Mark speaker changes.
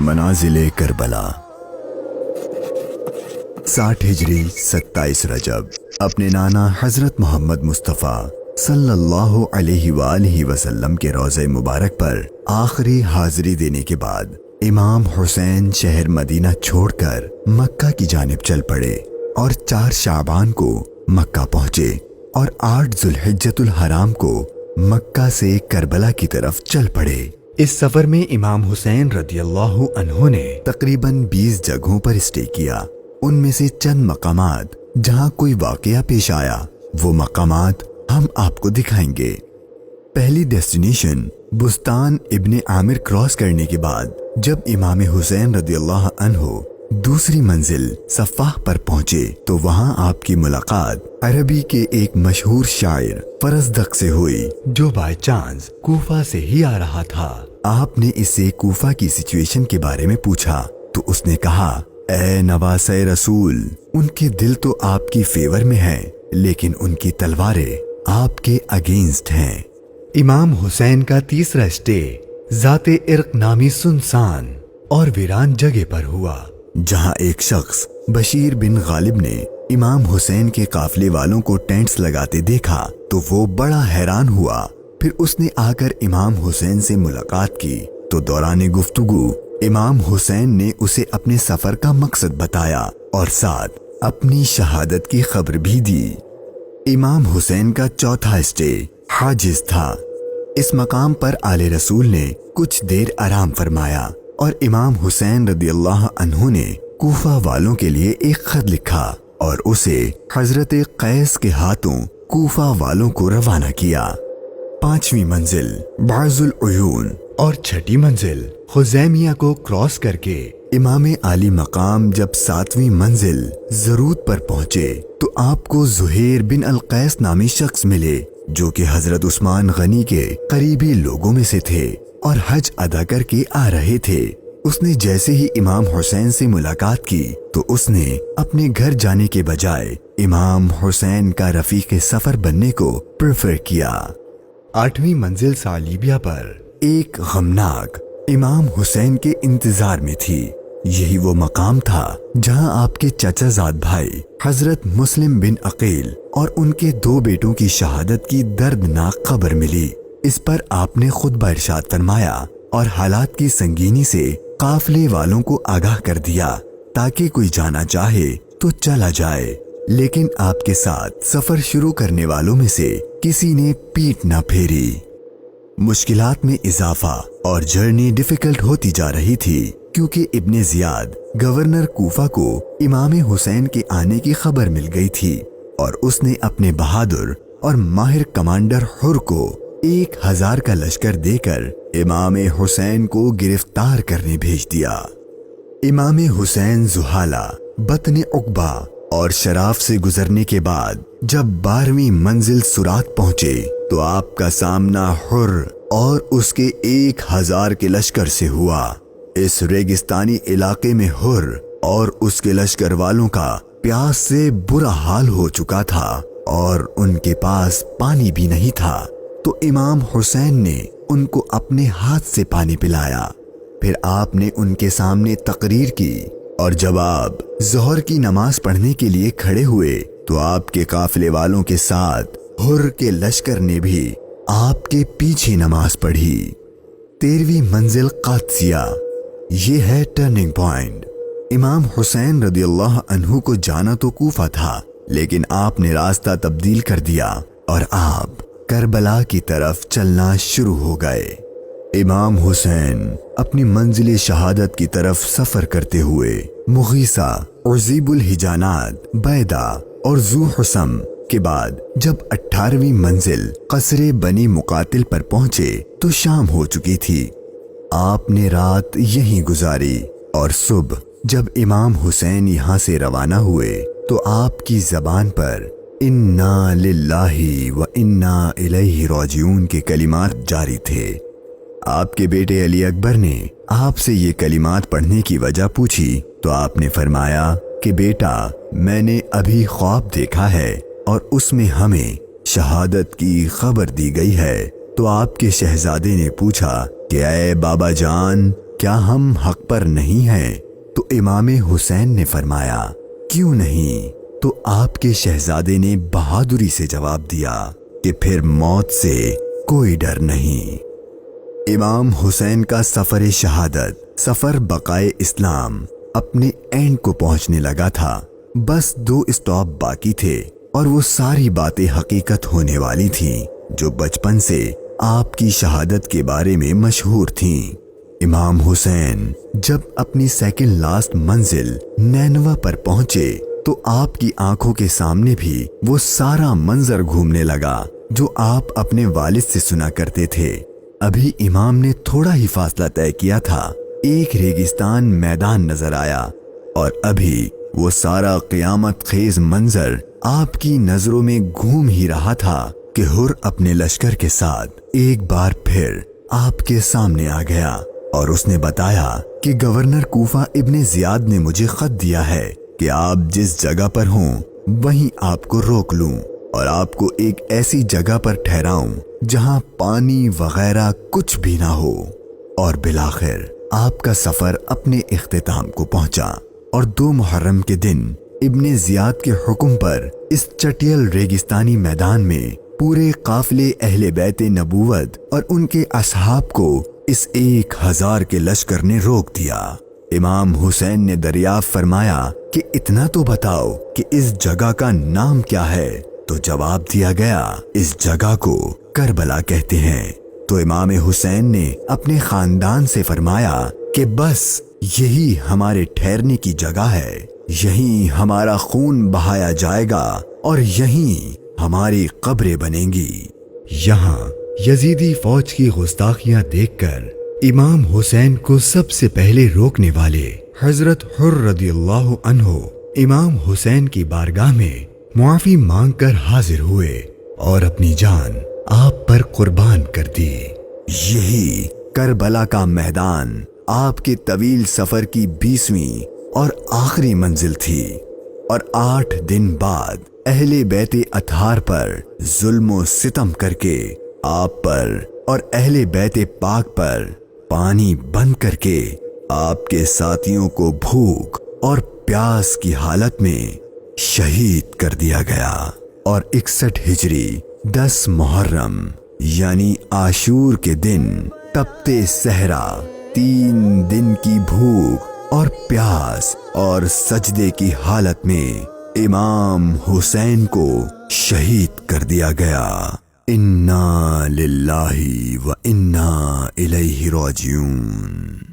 Speaker 1: منازل کربلا 60 ہجری 27 رجب اپنے نانا حضرت محمد مصطفیٰ صلی اللہ علیہ وآلہ وسلم کے روضہ مبارک پر آخری حاضری دینے کے بعد امام حسین شہر مدینہ چھوڑ کر مکہ کی جانب چل پڑے اور 4 شعبان کو مکہ پہنچے اور 8 ذوالحجۃ الحرام کو مکہ سے کربلا کی طرف چل پڑے۔ اس سفر میں امام حسین رضی اللہ عنہ نے تقریباً 20 جگہوں پر اسٹے کیا۔ ان میں سے چند مقامات جہاں کوئی واقعہ پیش آیا وہ مقامات ہم آپ کو دکھائیں گے۔ پہلی ڈیسٹینیشن بستان ابن عامر کراس کرنے کے بعد جب امام حسین رضی اللہ عنہ دوسری منزل صفاح پر پہنچے تو وہاں آپ کی ملاقات عربی کے ایک مشہور شاعر فرزدق سے ہوئی جو بائی چانس کوفہ سے ہی آ رہا تھا۔ آپ نے اس سے کوفہ کی سچویشن کے بارے میں پوچھا تو اس نے کہا، اے نواسۂ رسول، ان کے دل تو آپ کی فیور میں ہیں لیکن ان کی تلواریں آپ کے اگینسٹ ہیں۔ امام حسین کا تیسرا اسٹے ذات ارق نامی سنسان اور ویران جگہ پر ہوا، جہاں ایک شخص بشیر بن غالب نے امام حسین کے قافلے والوں کو ٹینٹس لگاتے دیکھا تو وہ بڑا حیران ہوا۔ پھر اس نے آ کر امام حسین سے ملاقات کی تو دوران گفتگو امام حسین نے اسے اپنے سفر کا مقصد بتایا اور ساتھ اپنی شہادت کی خبر بھی دی۔ امام حسین کا چوتھا اسٹے حاجز تھا۔ اس مقام پر آل رسول نے کچھ دیر آرام فرمایا اور امام حسین رضی اللہ عنہ نے کوفہ والوں کے لیے ایک خط لکھا اور اسے حضرت قیس کے ہاتھوں کوفہ والوں کو روانہ کیا۔ 5ویں منزل بعض العیون اور 6ٹھی منزل خزیمیہ کو کراس کر کے امام عالی مقام جب 7ویں منزل زرود پر پہنچے تو آپ کو زہیر بن القیس نامی شخص ملے جو کہ حضرت عثمان غنی کے قریبی لوگوں میں سے تھے اور حج ادا کر کے آ رہے تھے۔ اس نے جیسے ہی امام حسین سے ملاقات کی تو اس نے اپنے گھر جانے کے بجائے امام حسین کا رفیق سفر بننے کو پریفر کیا۔ 8ویں منزل صالیبیہ پر ایک غمناک امام حسین کے انتظار میں تھی۔ یہی وہ مقام تھا جہاں آپ کے چچا زاد بھائی حضرت مسلم بن عقیل اور ان کے 2 بیٹوں کی شہادت کی دردناک خبر ملی۔ اس پر آپ نے خطبہ ارشاد فرمایا اور حالات کی سنگینی سے قافلے والوں کو آگاہ کر دیا تاکہ کوئی جانا چاہے تو چلا جائے، لیکن آپ کے ساتھ سفر شروع کرنے والوں میں سے کسی نے پیٹ نہ پھیری۔ مشکلات میں اضافہ اور جرنی ڈیفیکلٹ ہوتی جا رہی تھی کیونکہ ابن زیاد گورنر کوفہ کو امام حسین کے آنے کی خبر مل گئی تھی اور اس نے اپنے بہادر اور ماہر کمانڈر حر کو 1000 کا لشکر دے کر امام حسین کو گرفتار کرنے بھیج دیا۔ امام حسین زحالہ، بطن عقبہ اور شراف سے گزرنے کے بعد جب 12ویں منزل سرات پہنچے تو آپ کا سامنا حر اور اس کے 1000 کے لشکر سے ہوا۔ اس ریگستانی علاقے میں حر اور اس کے لشکر والوں کا پیاس سے برا حال ہو چکا تھا اور ان کے پاس پانی بھی نہیں تھا، تو امام حسین نے ان کو اپنے ہاتھ سے پانی پلایا۔ پھر آپ نے ان کے سامنے تقریر کی اور جب آپ ظہر کی نماز پڑھنے کے لیے کھڑے ہوئے تو آپ کے قافلے والوں کے ساتھ حر کے لشکر نے بھی آپ کے پیچھے نماز پڑھی۔ 13ویں منزل قادسیہ، یہ ہے ٹرننگ پوائنٹ۔ امام حسین رضی اللہ عنہ کو جانا تو کوفہ تھا لیکن آپ نے راستہ تبدیل کر دیا اور آپ کربلا کی طرف چلنا شروع ہو گئے۔ امام حسین اپنی منزل شہادت کی طرف سفر کرتے ہوئے مغیثہ، عزیب الحجانات، بیدہ اور ذو حسم کے بعد جب 18ویں منزل قصر بنی مقاتل پر پہنچے تو شام ہو چکی تھی۔ آپ نے رات یہیں گزاری اور صبح جب امام حسین یہاں سے روانہ ہوئے تو آپ کی زبان پر انا للہ و انا الیہ راجعون کے کلمات جاری تھے۔ آپ کے بیٹے علی اکبر نے آپ سے یہ کلمات پڑھنے کی وجہ پوچھی تو آپ نے فرمایا کہ بیٹا، میں نے ابھی خواب دیکھا ہے اور اس میں ہمیں شہادت کی خبر دی گئی ہے۔ تو آپ کے شہزادے نے پوچھا کہ اے بابا جان، کیا ہم حق پر نہیں ہیں؟ تو امام حسین نے فرمایا کیوں نہیں؟ تو آپ کے شہزادے نے بہادری سے جواب دیا کہ پھر موت سے کوئی ڈر نہیں۔ امام حسین کا سفر شہادت، سفر بقائے اسلام اپنے اینڈ کو پہنچنے لگا تھا۔ بس 2 اسٹاپ باقی تھے اور وہ ساری باتیں حقیقت ہونے والی تھیں جو بچپن سے آپ کی شہادت کے بارے میں مشہور تھیں۔ امام حسین جب اپنی سیکنڈ لاسٹ منزل نینوا پر پہنچے تو آپ کی آنکھوں کے سامنے بھی وہ سارا منظر گھومنے لگا جو آپ اپنے والد سے سنا کرتے تھے۔ ابھی امام نے تھوڑا ہی فاصلہ طے کیا تھا، ایک ریگستان میدان نظر آیا اور ابھی وہ سارا قیامت خیز منظر آپ کی نظروں میں گھوم ہی رہا تھا کہ ہر اپنے لشکر کے ساتھ ایک بار پھر آپ کے سامنے آ گیا اور اس نے بتایا کہ گورنر کوفہ ابن زیاد نے مجھے خط دیا ہے کہ آپ جس جگہ پر ہوں وہیں آپ کو روک لوں اور آپ کو ایک ایسی جگہ پر ٹھہراؤں جہاں پانی وغیرہ کچھ بھی نہ ہو۔ اور بالآخر آپ کا سفر اپنے اختتام کو پہنچا اور 2 محرم کے دن ابن زیاد کے حکم پر اس چٹیل ریگستانی میدان میں پورے قافلے اہل بیت نبوت اور ان کے اصحاب کو اس 1000 کے لشکر نے روک دیا۔ امام حسین نے دریافت فرمایا کہ اتنا تو بتاؤ کہ اس جگہ کا نام کیا ہے؟ تو جواب دیا گیا اس جگہ کو کربلا کہتے ہیں۔ تو امام حسین نے اپنے خاندان سے فرمایا کہ بس یہی ہمارے ٹھہرنے کی جگہ ہے، یہیں ہمارا خون بہایا جائے گا اور یہیں ہماری قبریں بنیں گی۔ یہاں یزیدی فوج کی گستاخیاں دیکھ کر امام حسین کو سب سے پہلے روکنے والے حضرت حر رضی اللہ عنہ امام حسین کی بارگاہ میں معافی مانگ کر حاضر ہوئے اور اپنی جان آپ پر قربان کر دی۔ یہی کربلا کا میدان آپ کے طویل سفر کی 20ویں اور آخری منزل تھی، اور 8 دن بعد اہل بیت اطہار پر ظلم و ستم کر کے آپ پر اور اہل بیت پاک پر پانی بند کر کے آپ کے ساتھیوں کو بھوک اور پیاس کی حالت میں شہید کر دیا گیا۔ اور 61 ہجری 10 محرم یعنی عاشور کے دن تپتے صحرا 3 دن کی بھوک اور پیاس اور سجدے کی حالت میں امام حسین کو شہید کر دیا گیا۔ انا للہ و انا الیہ راجعون۔